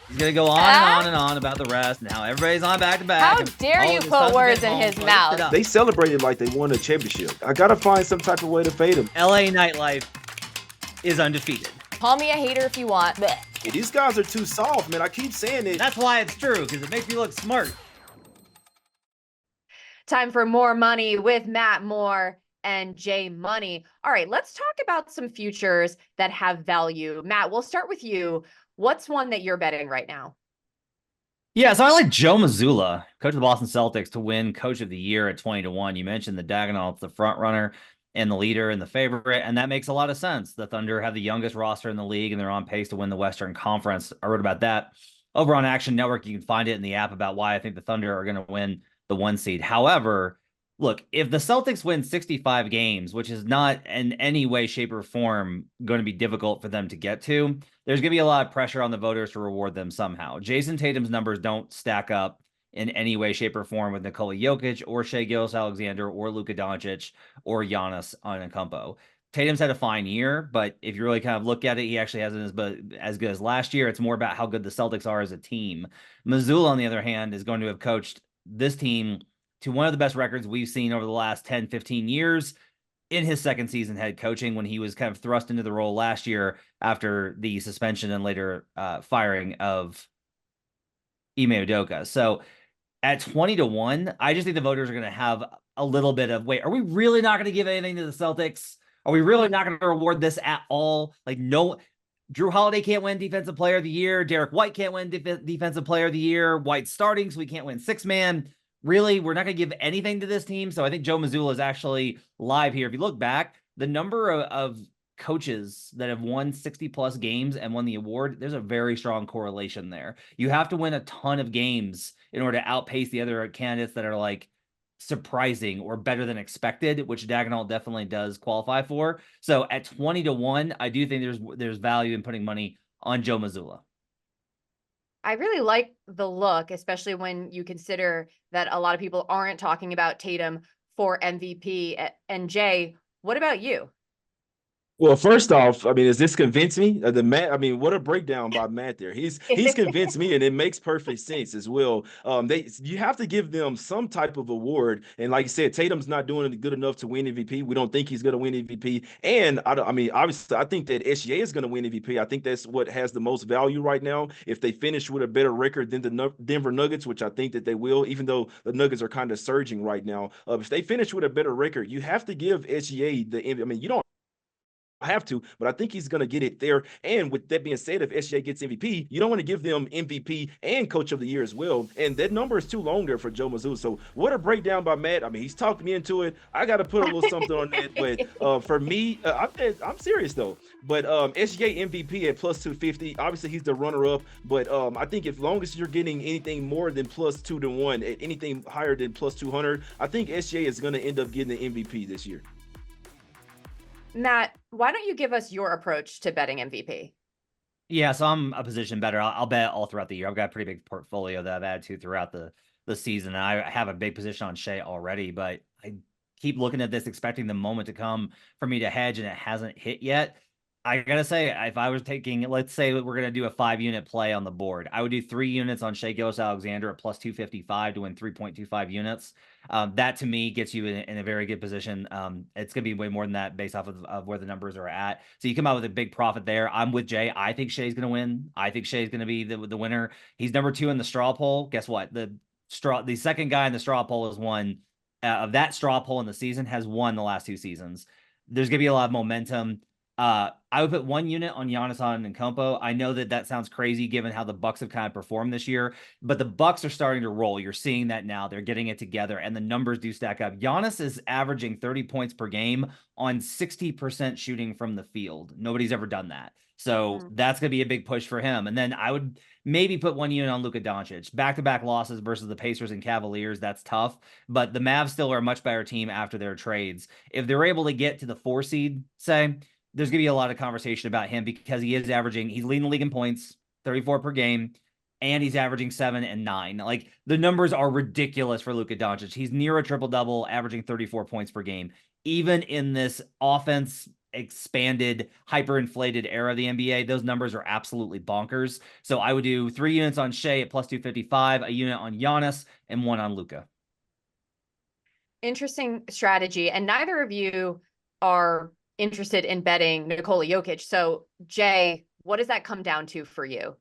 He's going to go on and on and on about the rest and how everybody's on back-to-back. How dare you put words in his mouth? They celebrated like they won a championship. I got to find some type of way to fade him. LA nightlife is undefeated. Call me a hater if you want. Yeah, these guys are too soft, man. I keep saying it. That's why it's true, because it makes me look smart. Time for more money with Matt Moore and Jay Money. All right, let's talk about some futures that have value. Matt, we'll start with you. What's one that you're betting right now? Yeah, so I like Joe Mazzulla, coach of the Boston Celtics, to win Coach of the Year at 20-1. You mentioned the Dagenhal, it's the front runner and the leader and the favorite, and that makes a lot of sense. The Thunder have the youngest roster in the league, and they're on pace to win the Western Conference. I wrote about that over on Action Network. You can find it in the app about why I think the Thunder are going to win the 1 seed. However, look, if the Celtics win 65 games, which is not in any way, shape, or form going to be difficult for them to get to, there's going to be a lot of pressure on the voters to reward them somehow. Jayson Tatum's numbers don't stack up in any way, shape, or form with Nikola Jokic or Shai Gilgeous-Alexander or Luka Doncic or Giannis Antetokounmpo. Tatum's had a fine year, but if you really kind of look at it, he actually hasn't as good as last year. It's more about how good the Celtics are as a team. Mazzulla, on the other hand, is going to have coached this team to one of the best records we've seen over the last 10, 15 years in his second season head coaching, when he was kind of thrust into the role last year after the suspension and later firing of Ime Udoka. So at 20-1, I just think the voters are going to have a little bit of, wait, are we really not going to give anything to the Celtics? Are we really not going to reward this at all? Like, no, Drew Holiday can't win Defensive Player of the Year. Derek White can't win Defensive Player of the Year. White's starting, so we can't win six-man. Really, we're not going to give anything to this team. So I think Joe Mazzulla is actually live here. If you look back, the number of coaches that have won 60-plus games and won the award, there's a very strong correlation there. You have to win a ton of games in order to outpace the other candidates that are like surprising or better than expected, which Dagenhal definitely does qualify for. So at 20-1, I do think there's value in putting money on Joe Mazzulla. I really like the look, especially when you consider that a lot of people aren't talking about Tatum for MVP. And Jay, what about you? Well, first off, I mean, does this convince me? The Matt, I mean, what a breakdown by Matt there. He's convinced me, and it makes perfect sense as well. You have to give them some type of award, and like you said, Tatum's not doing good enough to win MVP. We don't think he's going to win MVP, and I mean, obviously, I think that SGA is going to win MVP. I think that's what has the most value right now. If they finish with a better record than the Denver Nuggets, which I think that they will, even though the Nuggets are kind of surging right now, if they finish with a better record, you have to give SGA the MVP. I mean, you don't have to, but I think he's going to get it there. And with that being said, if SGA gets MVP, you don't want to give them MVP and Coach of the Year as well. And that number is too long there for Joe Mazzulla. So what a breakdown by Matt. I mean, he's talked me into it. I got to put a little something on that. But for me, I'm serious though. But SGA MVP at plus 250. Obviously, he's the runner-up. But I think as long as you're getting anything more than plus 2-1, anything higher than plus 200, I think SGA is going to end up getting the MVP this year. Matt, why don't you give us your approach to betting MVP? Yeah, so I'm a position better. I'll bet all throughout the year. I've got a pretty big portfolio that I've added to throughout the season. And I have a big position on Shai already, but I keep looking at this, expecting the moment to come for me to hedge, and it hasn't hit yet. I got to say, if I was taking, let's say we're going to do a 5-unit play on the board, I would do 3 units on Shai Gilgeous-Alexander at plus 255 to win 3.25 units. That to me gets you in a very good position. It's going to be way more than that based off of where the numbers are at. So you come out with a big profit there. I'm with Jay. I think Shai's going to win. I think Shai's going to be the winner. He's number 2 in the straw poll. Guess what? The second guy in the straw poll has won of that straw poll in the season, has won the last 2 seasons. There's going to be a lot of momentum. I would put 1 unit on Giannis Antetokounmpo. I know that sounds crazy given how the Bucks have kind of performed this year, but the Bucks are starting to roll. You're seeing that now. They're getting it together, and the numbers do stack up. Giannis is averaging 30 points per game on 60% shooting from the field. Nobody's ever done that. So that's going to be a big push for him. And then I would maybe put 1 unit on Luka Doncic. Back-to-back losses versus the Pacers and Cavaliers, that's tough. But the Mavs still are a much better team after their trades. If they're able to get to the 4 seed, say, there's going to be a lot of conversation about him because he's leading the league in points, 34 per game, and he's averaging 7 and 9. Like, the numbers are ridiculous for Luka Doncic. He's near a triple-double, averaging 34 points per game. Even in this offense expanded, hyperinflated era of the NBA, those numbers are absolutely bonkers. So I would do 3 units on Shea at plus 255, a unit on Giannis, and 1 on Luka. Interesting strategy. And neither of you are interested in betting Nikola Jokic. So, Jay, what does that come down to for you?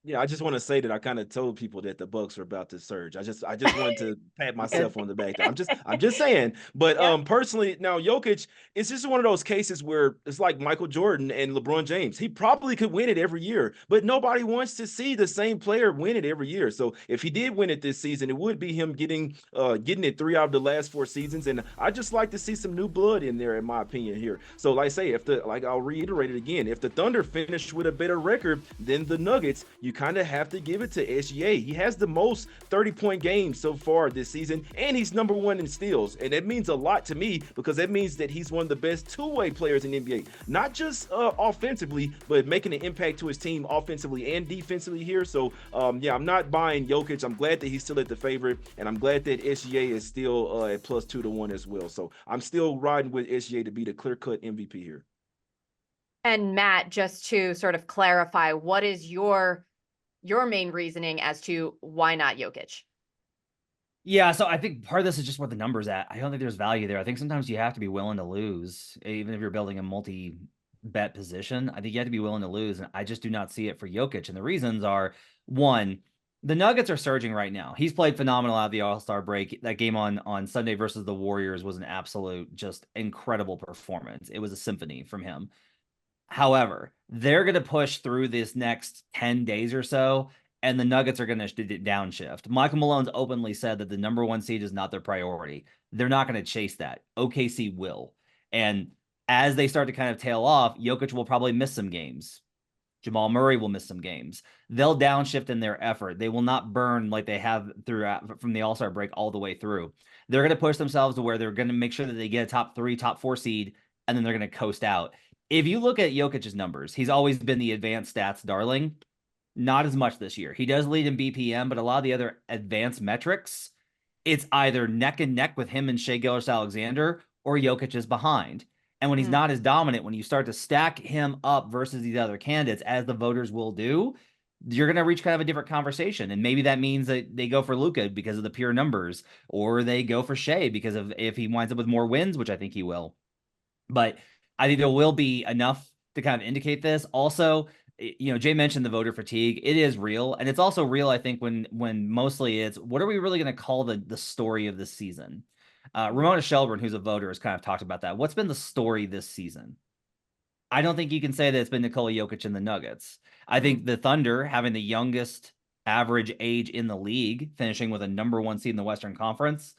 Yeah, I just want to say that I kind of told people that the Bucks are about to surge. I just wanted to pat myself on the back there. I'm just saying. But personally, now Jokic, it's just one of those cases where it's like Michael Jordan and LeBron James. He probably could win it every year, but nobody wants to see the same player win it every year. So if he did win it this season, it would be him getting it 3 out of the last 4 seasons. And I just like to see some new blood in there, in my opinion here. So like I say, I'll reiterate it again, if the Thunder finish with a better record than the Nuggets, you kind of have to give it to SGA. He has the most 30-point games so far this season, and he's number 1 in steals. And that means a lot to me because that means that he's one of the best two-way players in the NBA, not just offensively, but making an impact to his team offensively and defensively here. So, yeah, I'm not buying Jokic. I'm glad that he's still at the favorite, and I'm glad that SGA is still at plus 2-1 as well. So I'm still riding with SGA to be the clear-cut MVP here. And Matt, just to sort of clarify, what is your main reasoning as to why not Jokic? Yeah, so I think part of this is just what the number's at. I don't think there's value there. I think sometimes you have to be willing to lose, even if you're building a multi-bet position. I think you have to be willing to lose, and I just do not see it for Jokic. And the reasons are, one, the Nuggets are surging right now. He's played phenomenal out of the All-Star break. That game on Sunday versus the Warriors was an absolute, just incredible performance. It was a symphony from him. However, they're going to push through this next 10 days or so, and the Nuggets are going to downshift. Michael Malone's openly said that the number 1 seed is not their priority. They're not going to chase that. OKC will. And as they start to kind of tail off, Jokic will probably miss some games. Jamal Murray will miss some games. They'll downshift in their effort. They will not burn like they have throughout from the All-Star break all the way through. They're going to push themselves to where they're going to make sure that they get a top 3, top 4 seed, and then they're going to coast out. If you look at Jokic's numbers, he's always been the advanced stats darling. Not as much this year. He does lead in BPM, but a lot of the other advanced metrics, it's either neck and neck with him and Shai Gilgeous-Alexander, or Jokic is behind. And when he's not as dominant, when you start to stack him up versus these other candidates, as the voters will do, you're going to reach kind of a different conversation. And maybe that means that they go for Luka because of the pure numbers, or they go for Shai because of if he winds up with more wins, which I think he will. But I think there will be enough to kind of indicate this. Also, Jay mentioned the voter fatigue. It is real. And it's also real, I think, when mostly it's, what are we really going to call the story of this season? Ramona Shelburne, who's a voter, has kind of talked about that. What's been the story this season? I don't think you can say that it's been Nikola Jokic and the Nuggets. I think the Thunder, having the youngest average age in the league, finishing with a number 1 seed in the Western Conference,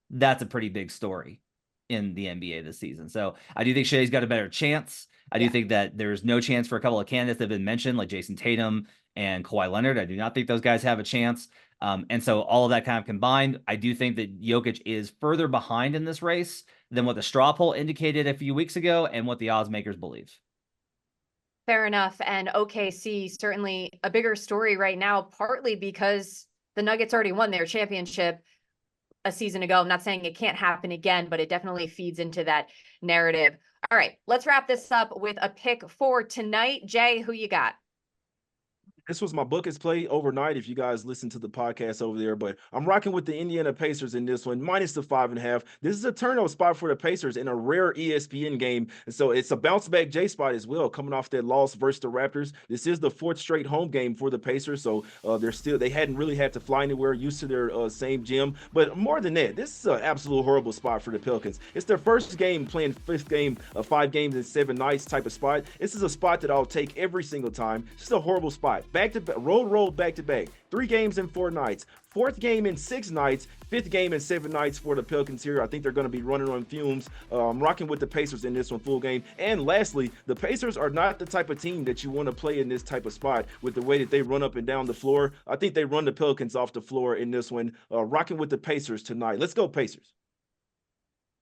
that's a pretty big story in the NBA this season. So I do think Shai's got a better chance. I do think that there's no chance for a couple of candidates that have been mentioned, like Jayson Tatum and Kawhi Leonard. I do not think those guys have a chance. And so all of that kind of combined, I do think that Jokic is further behind in this race than what the straw poll indicated a few weeks ago and what the odds makers believe. Fair enough. And OKC, certainly a bigger story right now, partly because the Nuggets already won their championship a season ago. I'm not saying it can't happen again, but it definitely feeds into that narrative. All right, let's wrap this up with a pick for tonight. Jay, who you got? This was my bookers play overnight, if you guys listen to the podcast over there, but I'm rocking with the Indiana Pacers in this one, minus the 5.5. This is a turnover spot for the Pacers in a rare ESPN game. And so it's a bounce back J spot as well, coming off that loss versus the Raptors. This is the 4th straight home game for the Pacers. So they hadn't really had to fly anywhere, used to their same gym. But more than that, this is an absolute horrible spot for the Pelicans. It's their first game playing 5th game of 5 games in 7 nights type of spot. This is a spot that I'll take every single time. It's just a horrible spot. Back to back, roll back to back. 3 games in 4 nights. 4th game in 6 nights. 5th game in 7 nights for the Pelicans here. I think they're going to be running on fumes. I'm rocking with the Pacers in this one, full game. And lastly, the Pacers are not the type of team that you want to play in this type of spot with the way that they run up and down the floor. I think they run the Pelicans off the floor in this one. Rocking with the Pacers tonight. Let's go, Pacers.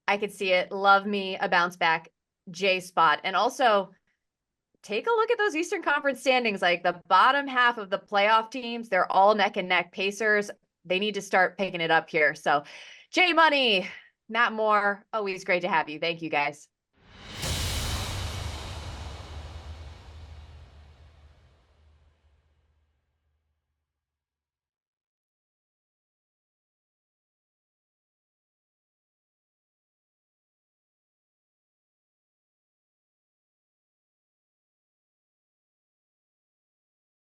I could see it. Love me a bounce back J spot. And also, take a look at those Eastern Conference standings. Like the bottom half of the playoff teams, they're all neck and neck. Pacers, they need to start picking it up here. So, Jay Money, Matt Moore, always great to have you. Thank you, guys.